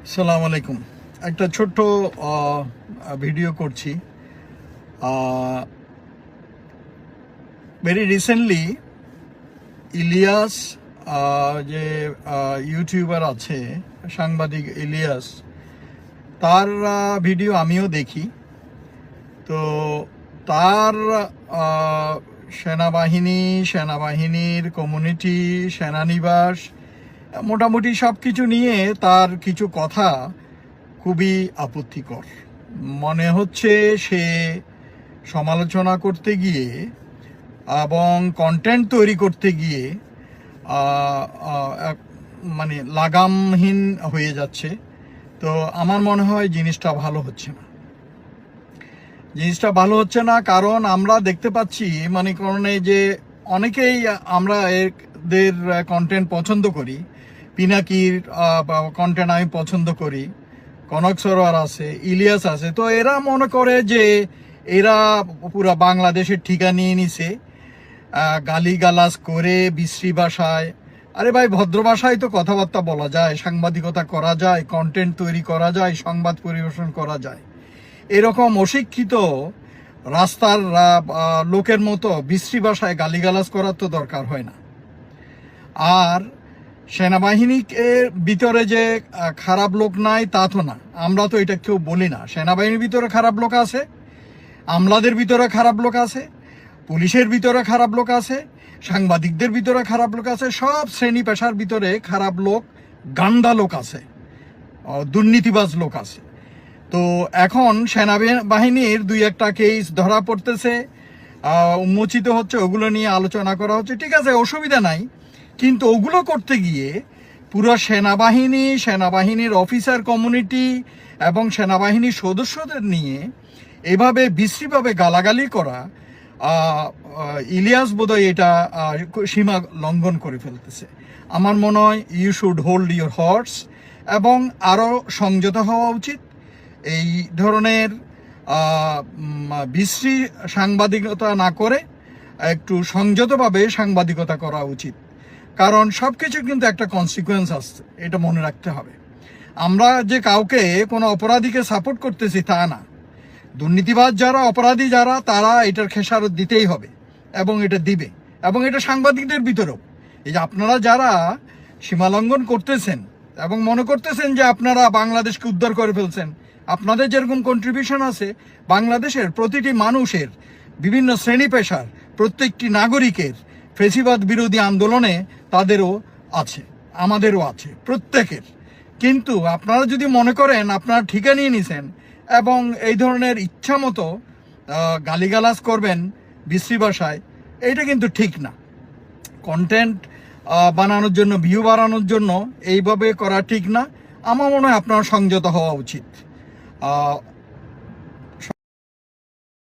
আসসালামু আলাইকুম। একটা ছোট্ট ভিডিও করছি। ভেরি রিসেন্টলি ইলিয়াস, যে ইউটিউবার আছে, সাংবাদিক ইলিয়াস, তার ভিডিও আমিও দেখি। তো তার সেনাবাহিনীর কমিউনিটি, সেনানিবাস, মোটামুটি সব কিছু নিয়ে তার কিছু কথা খুবই আপত্তিকর মনে হচ্ছে। সে সমালোচনা করতে গিয়ে এবং কন্টেন্ট তৈরি করতে গিয়ে মানে লাগামহীন হয়ে যাচ্ছে। তো আমার মনে হয় জিনিসটা ভালো হচ্ছে না। কারণ আমরা দেখতে পাচ্ছি, মানে কারণে যে অনেকেই আমরা এদের কন্টেন্ট পছন্দ করি। পিনাকির কন্টেন্ট আমি পছন্দ করি, কনক সরোয়ার আছে, ইলিয়াস আছে। তো এরা মনে করে যে এরা পুরা বাংলাদেশের ঠিকা নিয়ে নিছে, গালিগালাজ করে বিশ্রী ভাষায়। আরে ভাই, ভদ্র ভাষায় তো কথাবার্তা বলা যায়, সাংবাদিকতা করা যায়, কন্টেন্ট তৈরি করা যায়, সংবাদ পরিবেশন করা যায়। এরকম অশিক্ষিত রাস্তার লোকের মতো বিশ্রী ভাষায় গালিগালাজ করার তো দরকার হয় না। আর সেনাবাহিনীর ভিতরে যে খারাপ লোক নাই তা তো না, আমরা তো এটা কেউ বলি না। সেনাবাহিনীর ভিতরে খারাপ লোক আছে, আমলাদের ভিতরে খারাপ লোক আছে, পুলিশের ভিতরে খারাপ লোক আছে, সাংবাদিকদের ভিতরে খারাপ লোক আছে, সব শ্রেণী পেশার ভিতরে খারাপ লোক, গান্দা লোক আছে, দুর্নীতিবাজ লোক আছে। তো এখন সেনাবাহিনীর দুই একটা কেস ধরা পড়তেছে, উন্মোচিত হচ্ছে, ওগুলো নিয়ে আলোচনা করা হচ্ছে, ঠিক আছে, অসুবিধা নাই। কিন্তু ওগুলো করতে গিয়ে পুরো সেনাবাহিনীর অফিসার কমিউনিটি এবং সেনাবাহিনীর সদস্যদের নিয়ে এভাবে বিশ্রীভাবে গালাগালি করা, ইলিয়াস বোধহয় এটা সীমা লঙ্ঘন করে ফেলতেছে। আমার মনে হয় you should hold your horse এবং আরও সংযত হওয়া উচিত। এই ধরনের বিশ্রী সাংবাদিকতা না করে একটু সংযতভাবে সাংবাদিকতা করা উচিত। কারণ সব কিছুর কিন্তু একটা কনসিকুয়েন্স আসছে, এটা মনে রাখতে হবে। আমরা যে কাউকে কোনো অপরাধীকে সাপোর্ট করতেছি তা না। দুর্নীতিবাজ যারা, অপরাধী যারা, তারা এটার খেসারত দিতেই হবে এবং এটা দিবে। এবং এটা সাংবাদিকদের ভিতরেও, এই যে আপনারা যারা সীমালঙ্ঘন করতেছেন এবং মনে করতেছেন যে আপনারা বাংলাদেশকে উদ্ধার করে ফেলছেন, আপনাদের যেরকম কন্ট্রিবিউশন আছে, বাংলাদেশের প্রতিটি মানুষের, বিভিন্ন শ্রেণী পেশার প্রত্যেকটি নাগরিকের ফ্যাসিবাদ বিরোধী আন্দোলনে তাদেরও আছে, আমাদেরও আছে, প্রত্যেকের। কিন্তু আপনারা যদি মনে করেন আপনারা ঠিকা নিয়ে নিছেন এবং এই ধরনের ইচ্ছা মতো গালিগালাজ করবেন বিশ্রী ভাষায়, এইটা কিন্তু ঠিক না। কন্টেন্ট বানানোর জন্য, ভিউ বাড়ানোর জন্য এইভাবে করা ঠিক না। আমার মনে হয় আপনার সংযত হওয়া উচিত।